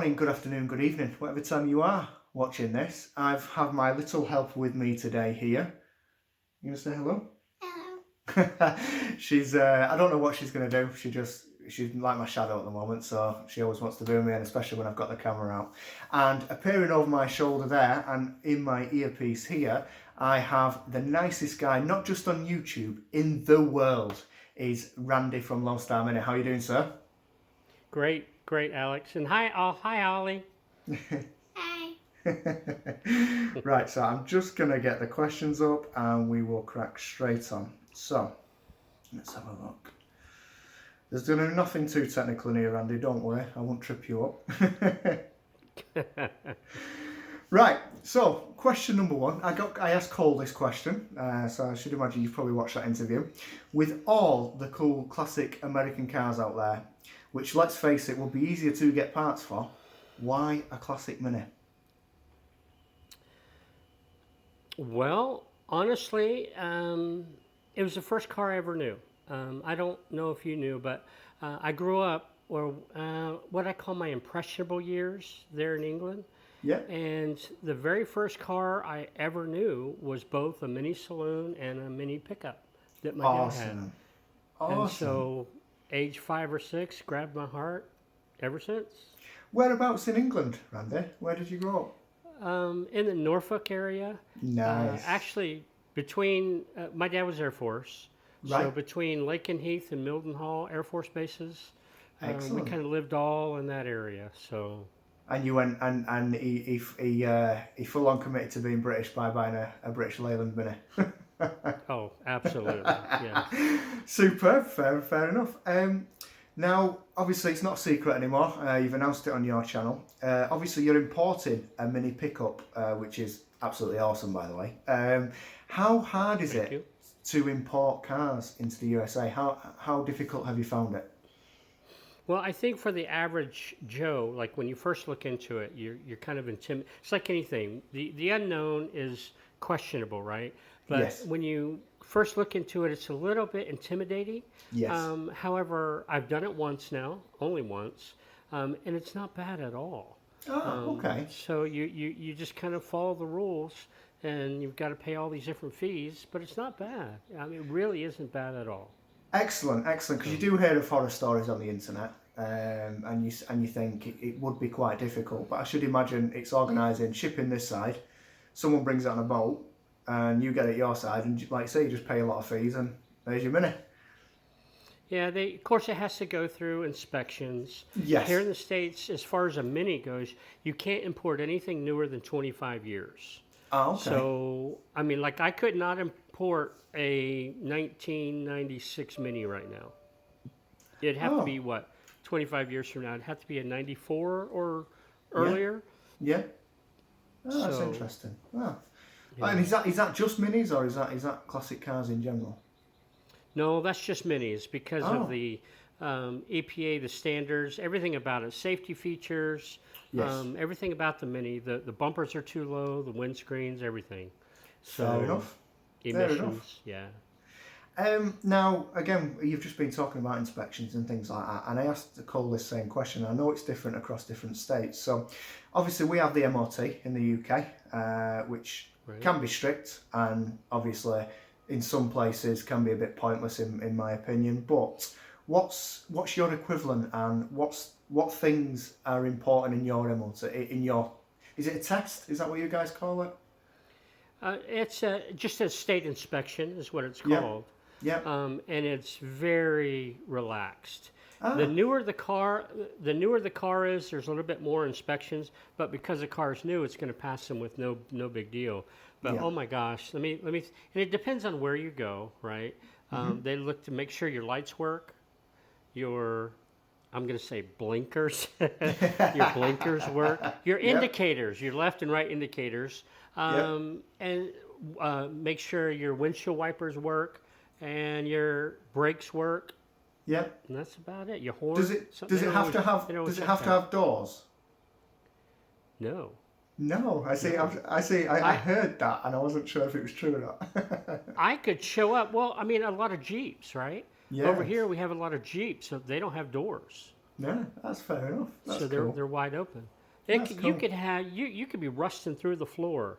morning, good afternoon, good evening, whatever time you are watching this. I've had my little helper with me today here. You gonna say hello? Hello. She's, I don't know what she's gonna do. She's like my shadow at the moment, so she always wants to do me, and especially when I've got the camera out. And appearing over my shoulder there and in my earpiece here, I have the nicest guy, not just on YouTube, in the world, is Randy from Lone Star Mini. How are you doing, sir? Great, Alex. And hi, Ollie. Hi. Right, so I'm just going to get the questions up and we will crack straight on. So, let's have a look. There's going to be nothing too technical in here, Andy, don't worry, I won't trip you up. Right, so question number one. I asked Cole this question, so I should imagine you've probably watched that interview. With all the cool classic American cars out there, which, let's face it, would be easier to get parts for, why a classic Mini? Well, honestly, it was the first car I ever knew. I don't know if you knew, but I grew up or what I call my impressionable years there in England. Yeah. And the very first car I ever knew was both a mini saloon and a mini pickup that my dad had. Awesome. And so, age 5 or 6, grabbed my heart ever since. Whereabouts in England, Randy? Where did you grow up? In the Norfolk area. Nice. Actually, between my dad was Air Force, so Right. between Lakenheath and Mildenhall Air Force bases, we Excellent. kind of lived all in that area. So, And you went and he full on committed to being British by buying a British Leyland Mini. oh, absolutely, yeah. Superb, fair enough. Now, obviously, it's not a secret anymore. You've announced it on your channel. Obviously, you're importing a mini pickup, which is absolutely awesome, by the way. How hard is Thank it you. to import cars into the USA? How difficult have you found it? Well, I think for the average Joe, like when you first look into it, you're kind of intimidated. It's like anything. The unknown is questionable, right? But Yes. when you first look into it, it's a little bit intimidating. Yes. However, I've done it once now, only once, and it's not bad at all. Oh, okay. So you just kind of follow the rules, and you've got to pay all these different fees, but it's not bad. I mean, it really isn't bad at all. Excellent, because you do hear of horror stories on the internet, and you think it would be quite difficult. But I should imagine it's organising shipping this side. Someone brings it on a boat, and you get it your side, and like I say, you just pay a lot of fees, and there's your Mini. Yeah, of course, it has to go through inspections. Yes. Here in the States, as far as a Mini goes, you can't import anything newer than 25 years. Oh, okay. So, I mean, like, I could not import a 1996 Mini right now. It'd have to be, 25 years from now? It'd have to be a 94 or earlier. Yeah. Oh, that's So, interesting. Oh. yeah. And is that just Minis, or is that classic cars in general? No, that's just Minis because Oh. of the EPA, the standards, everything about it, safety features, Yes. everything about the Mini. The bumpers are too low, the windscreens, everything. So Fair enough. emissions, Fair enough. yeah. Now, again, you've just been talking about inspections and things like that, and I asked Cole this same question. I know it's different across different states. So, obviously, we have the MOT in the UK, which Right. can be strict, and obviously, in some places, can be a bit pointless, in my opinion. But what's your equivalent, and what things are important in your MOT? Is it a test? Is that what you guys call it? It's just a state inspection is what it's Yeah. called. Yeah. And it's very relaxed. Ah. The newer the car is, there's a little bit more inspections, but because the car is new, it's going to pass them with no big deal. But Yeah. oh my gosh, let me, and it depends on where you go, right? They look to make sure your lights work, I'm going to say blinkers, your blinkers work, your indicators, your left and right indicators, and make sure your windshield wipers work and your brakes work. Yeah. And that's about it. Your horn. Does it have to have doors? No. No, I see. I heard that, and I wasn't sure if it was true or not. I could show up. Well, I mean, a lot of Jeeps, right? Yes. Over here, we have a lot of Jeeps, so they don't have doors. Yeah, that's fair enough. That's So cool. they're wide open. That's You cool. could have you could be rusting through the floor,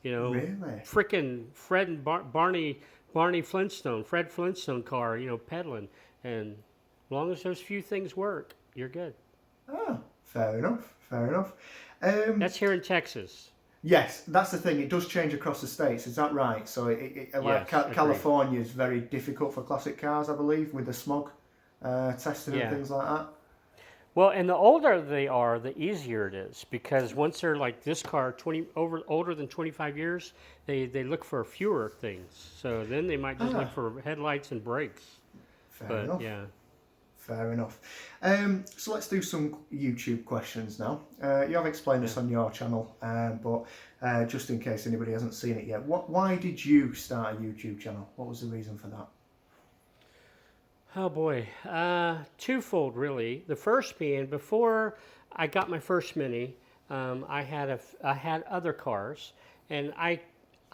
you know, Really? frickin' Fred and Barney Flintstone, Fred Flintstone car, you know, pedaling, and as long as those few things work, you're good. Oh, fair enough. Fair enough. Um, That's here in Texas. yes, that's the thing. It does change across the states. Is that right? So, like Yes, agreed. California is very difficult for classic cars, I believe, with the smog testing and Yeah. things like that. Well, and the older they are, the easier it is because once they're like this car, older than 25 years, they look for fewer things. So then they might just look Ah, for headlights and brakes. fair But enough. yeah, Fair enough. So let's do some YouTube questions now. You have explained yeah. this on your channel, but just in case anybody hasn't seen it yet, why did you start a YouTube channel? What was the reason for that? Oh boy, twofold really. The first being before I got my first Mini, I had other cars, and I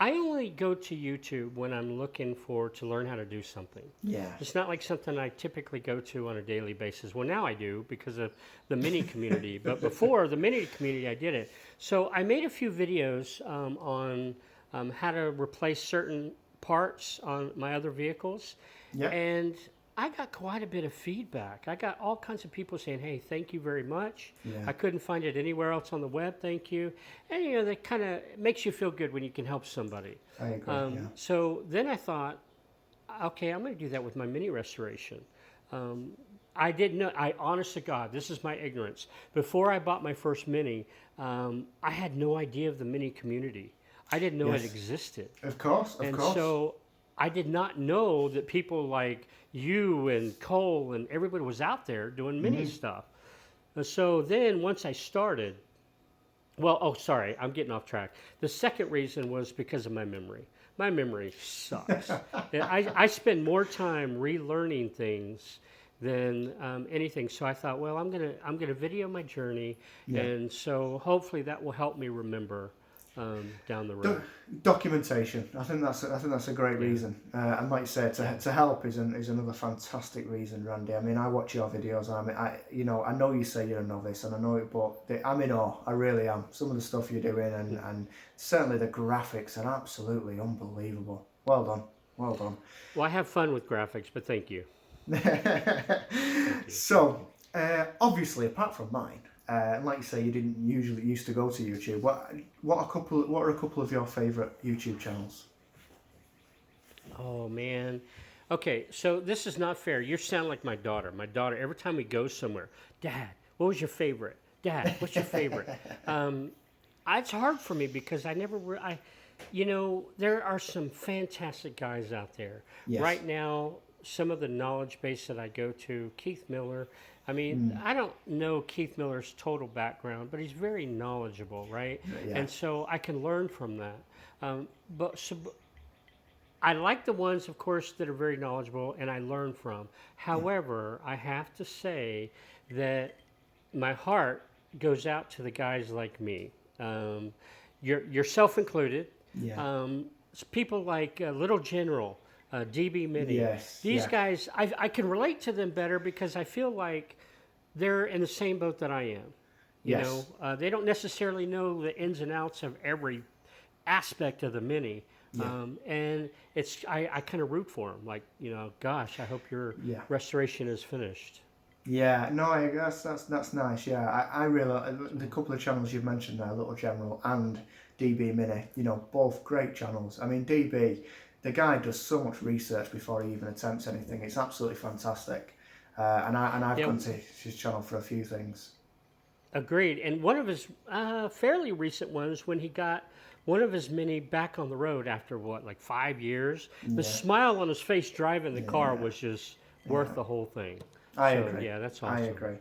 only go to YouTube when I'm looking for to learn how to do something. Yeah. It's not like something I typically go to on a daily basis. Well, now I do because of the Mini community, but before the Mini community, I did it. So I made a few videos on how to replace certain parts on my other vehicles, Yeah. and I got quite a bit of feedback. I got all kinds of people saying, "Hey, thank you very much. Yeah. I couldn't find it anywhere else on the web. Thank you." And you know, that kind of makes you feel good when you can help somebody. I agree. Yeah. So then I thought, okay, I'm going to do that with my Mini restoration. Um, I didn't know. I honest to God, this is my ignorance. Before I bought my first Mini, I had no idea of the Mini community. I didn't know it Yes. existed. Of course. Of And course. so I did not know that people like you and Cole and everybody was out there doing Mini stuff. And so then once I started, well, oh, sorry, I'm getting off track. The second reason was because of my memory. My memory sucks. I spend more time relearning things than anything. So I thought, well, I'm gonna video my journey, Yeah. and so hopefully that will help me remember down the Do- road. documentation. I think that's a great Yeah. reason. And like you said, to help is another fantastic reason, Randy. I mean, I watch your videos. I know you say you're a novice, and I know it, but I'm in awe. I really am. Some of the stuff you're doing, and certainly the graphics are absolutely unbelievable. Well done. Well done. Well, I have fun with graphics, but thank you. So, obviously, apart from mine, like you say, you didn't usually used to go to YouTube. What are a couple of your favourite YouTube channels? Oh man. Okay, so this is not fair. You sound like my daughter. My daughter, every time we go somewhere, Dad, what was your favorite? Dad, what's your favorite? It's hard for me because there are some fantastic guys out there. Yes. Right now, some of the knowledge base that I go to, Keith Miller. I mean, I don't know Keith Miller's total background, but he's very knowledgeable, right? Yeah. And so I can learn from that. But I like the ones, of course, that are very knowledgeable and I learn from. However, I have to say that my heart goes out to the guys like me, yourself included. Yeah. People like Little General, DB Mini. Yes, These yeah. guys, I can relate to them better because I feel like they're in the same boat that I am. Yes. They don't necessarily know the ins and outs of every aspect of the Mini. Yeah. And I kind of root for them. Like, gosh, I hope your Yeah. restoration is finished. Yeah, no, that's nice. Yeah, I really the couple of channels you've mentioned there, Little General and DB Mini. Both great channels. I mean, DB, the guy does so much research before he even attempts anything. It's absolutely fantastic. And I've Yeah. gone to his channel for a few things. Agreed. And one of his fairly recent ones, when he got one of his Mini back on the road after like 5 years, the smile on his face driving the car was just worth the whole thing. I So, agree. yeah, that's awesome. I agree.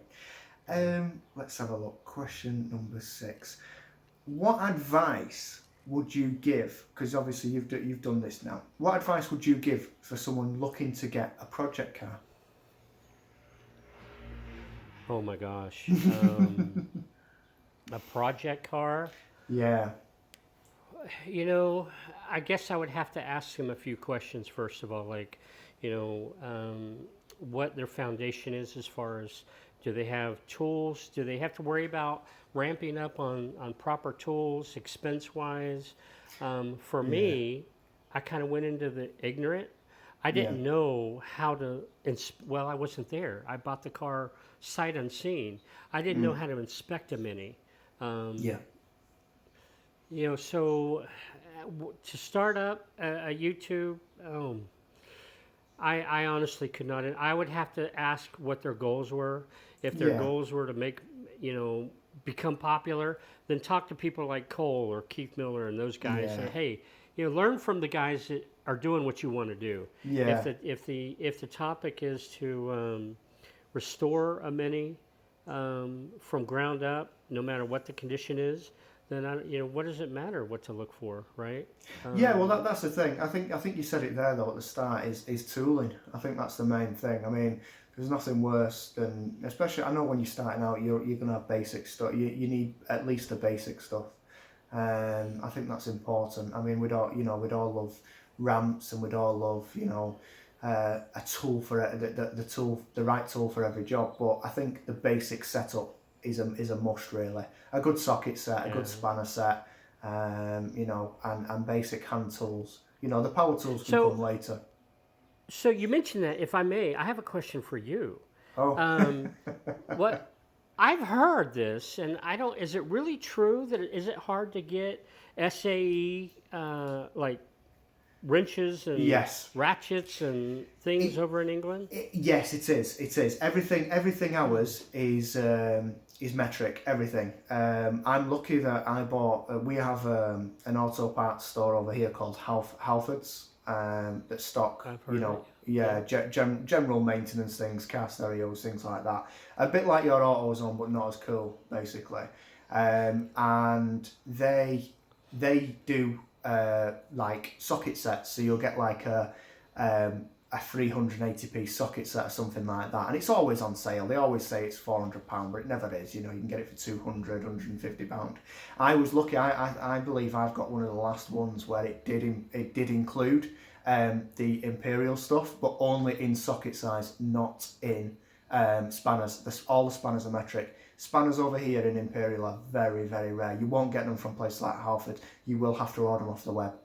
Let's have a look. Question number 6. What advice would you give? Because obviously you've done this now. What advice would you give for someone looking to get a project car? Oh my gosh. A project car. Yeah. I guess I would have to ask him a few questions first of all, like, what their foundation is as far as Do they have tools? Do they have to worry about ramping up on proper tools, expense-wise? For Yeah. me, I kind of went into the ignorant. I Yeah. didn't know how to, well, I wasn't there. I bought the car sight unseen. I didn't know Mm. how to inspect a Mini. Um, Yeah. so to start up a YouTube, I honestly could not. I would have to ask what their goals were. If their Yeah. goals were to make, become popular, then talk to people like Cole or Keith Miller and those guys. Yeah. Say, hey, learn from the guys that are doing what you want to do. Yeah. If the topic is to restore a Mini from ground up, no matter what the condition is, then what does it matter what to look for, right? Yeah, well, that's the thing. I think you said it there though at the start. Is tooling. I think that's the main thing. I mean, there's nothing worse than, especially I know when you're starting out, you're gonna have basic stuff. You need at least the basic stuff. I think that's important. I mean, we'd all love ramps, and we'd all love a tool for it, the right tool for every job. But I think the basic setup is a must really. A good socket set, a Yeah. good spanner set, and basic hand tools. The power tools can So, come later. so you mentioned that. If I may, I have a question for you. Oh, What I've heard this, and I don't. Is it really true that is it hard to get SAE like wrenches and yes. ratchets and things over in England? Yes, it is. It is. Everything ours is metric. Everything. I'm lucky that I bought. We have an auto parts store over here called Halfords that stock. I've heard that. Yeah, general maintenance things, car stereos, things like that. A bit like your AutoZone, but not as cool, basically. And they do like socket sets, so you'll get like a 380p socket set or something like that, and it's always on sale. They always say it's £400, but it never is. You can get it for £200, £150. I was lucky. I believe I've got one of the last ones where it did include the Imperial stuff, but only in socket size, not in spanners. All the spanners are metric. Spanners over here in Imperial are very, very rare. You won't get them from places like Halford. You will have to order them off the web.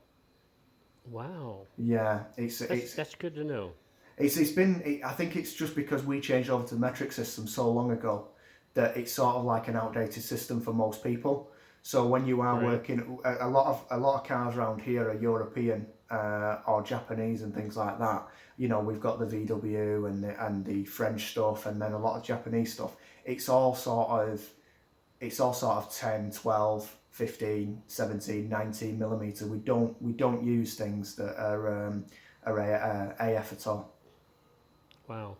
Wow, Yeah, that's good to know. it's been. I think it's just because we changed over to the metric system so long ago that it's sort of like an outdated system for most people. So when you are Right. working, a lot of cars around here are European or Japanese and things like that. We've got the VW and the French stuff, and then a lot of Japanese stuff. It's all sort of 10, 12, 15, 17, 19 millimeter. We don't use things that are AF at all. Wow.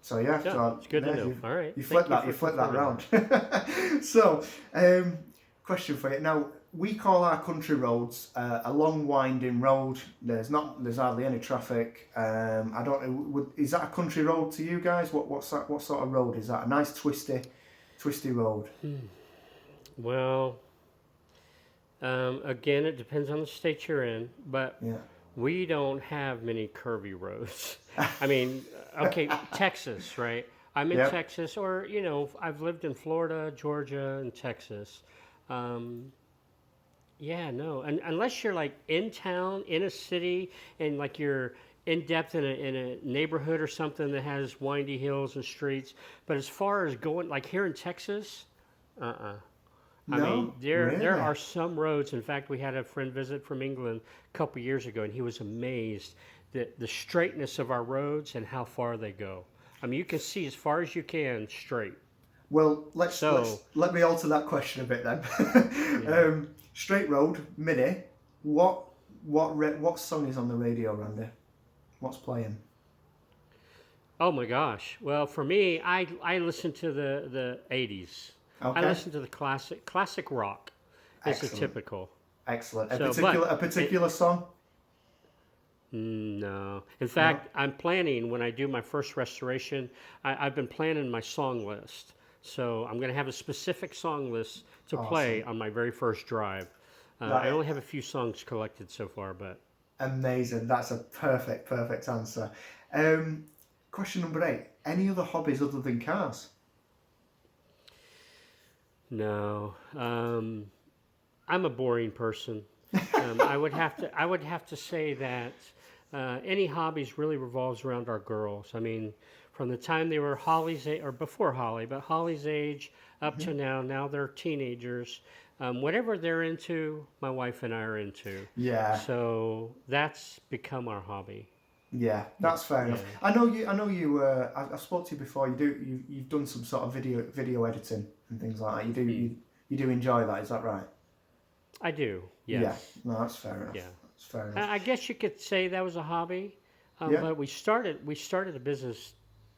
So yeah, Yeah, it's good to yeah, know. All right. You Thank flip that. for You flip that confirming round. So, question for you. Now, we call our country roads a long winding road. There's hardly any traffic. I don't know. Is that a country road to you guys? What sort of road is that? A nice twisty road. Well, again, it depends on the state you're in, but Yeah. we don't have many curvy roads. I mean, okay, Texas, right? I'm in Yep. Texas, or I've lived in Florida, Georgia, and Texas. Yeah, no, and unless you're like in town, in a city, and like you're in depth in a neighborhood or something that has windy hills and streets. But as far as going, like here in Texas, I No, mean, there really? are some roads. In fact, we had a friend visit from England a couple years ago, and he was amazed that the straightness of our roads and how far they go. I mean, you can see as far as you can straight. Well, So- let me alter that question a bit then. Yeah. Straight road, Mini. What song is on the radio, Randy? What's playing? Oh my gosh! Well, for me, I listen to the '80s. Okay. I listen to the classic rock. Is the Excellent. typical. Excellent. So, A particular song? No. In fact, I'm planning when I do my first restoration. I've been planning my song list. So I'm going to have a specific song list to play on my very first drive. Right. I only have a few songs collected so far, but Amazing. That's a perfect answer. Question number 8. Any other hobbies other than cars? No. I'm a boring person. I would have to say that any hobbies really revolves around our girls. I mean, from the time they were Holly's age, or before Holly, but Holly's age up to now. Now they're teenagers. Whatever they're into, my wife and I are into. Yeah. So that's become our hobby. Yeah, that's fair enough. Yeah. I know you. I know you. I spoke to you before. You've done some sort of video editing and things like that. You do enjoy that. Is that right? I do. Yes. Yeah. No, that's fair enough. Yeah. That's fair enough. I guess you could say that was a hobby, Yeah. but we started a business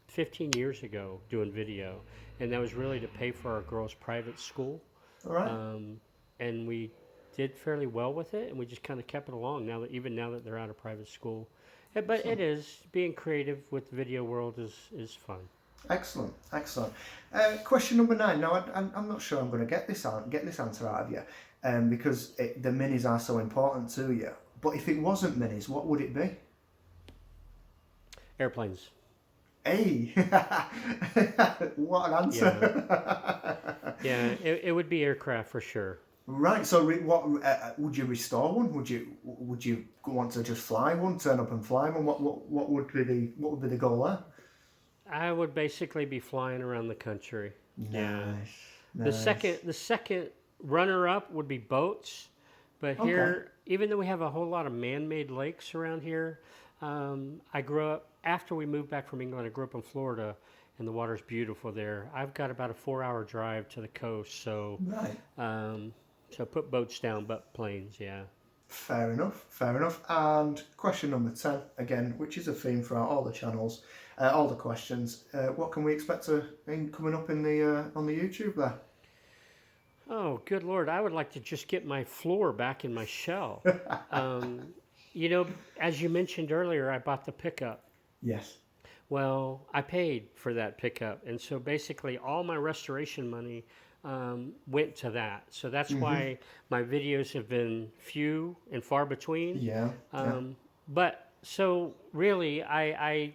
15 years ago doing video, and that was really to pay for our girls' private school. All right. And we did fairly well with it, and we just kind of kept it along. Now that they're out of private school, but it is being creative with the video world is fun. Excellent. Excellent. Question number 9. Now, I'm not sure I'm going to get this answer out of you, because the minis are so important to you. But if it wasn't minis, what would it be? Airplanes. Hey, what an answer! Yeah, it would be aircraft for sure. Right. So, what would you restore one? Would you want to just fly one, turn up and fly one? What would be the goal there? I would basically be flying around the country. Yeah. Nice. The second runner up would be boats, but here, even though we have a whole lot of man-made lakes around here, I grew up after we moved back from England. I grew up in Florida, and the water's beautiful there. I've got about a 4-hour drive to the coast, so Right. so put boats down, but planes, yeah. Fair enough. Fair enough. And question number 10 again, which is a theme throughout all the channels, all the questions. What can we expect coming up in the on the YouTube there? Oh, good Lord. I would like to just get my floor back in my shell. As you mentioned earlier, I bought the pickup. Yes. Well, I paid for that pickup. And so basically all my restoration money went to that. So that's why my videos have been few and far between. Yeah. But so really, I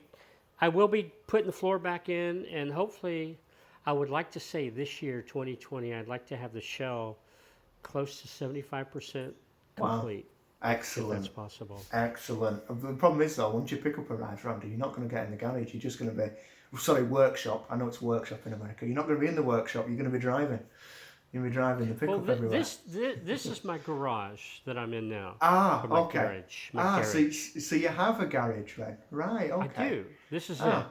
will be putting the floor back in, and hopefully I would like to say this year, 2020, I'd like to have the shell close to 75% complete. Excellent. If that's possible. Excellent. The problem is though, once your pickup arrives, Randy, you're not going to get in the garage. You're just going to be, workshop. I know it's workshop in America. You're not going to be in the workshop. You're going to be driving. You're going to be driving the pickup everywhere. This is my garage that I'm in now. My okay. Garage. So you have a garage then? Right. Okay. I do. This is it. Right.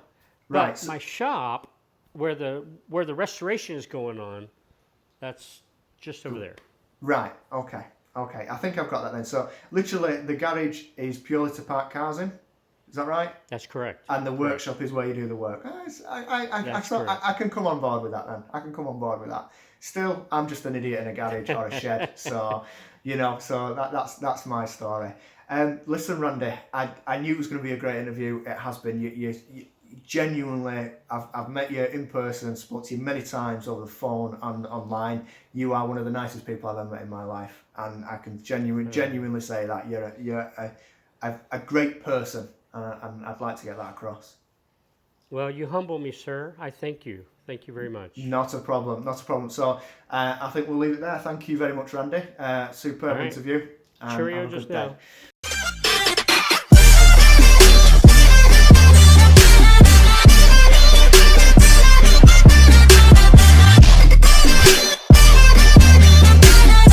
But my shop, where the restoration is going on, that's just over there. Right. Okay. Okay. I think I've got that then. So literally, the garage is purely to park cars in. Is that right? That's correct. And the workshop is where you do the work. I can come on board with that then. I can come on board with that. Still, I'm just an idiot in a garage or a shed. So, that's my story. Listen, Randy, I knew it was going to be a great interview. It has been. You genuinely, I've met you in person, spoke to you many times over the phone and online. You are one of the nicest people I've ever met in my life, and I can genuinely say that you're a great person. And I'd like to get that across. Well, you humble me, sir. I thank you. Thank you very much. Not a problem. Not a problem. So I think we'll leave it there. Thank you very much, Randy. Superb interview. Cheerio just now.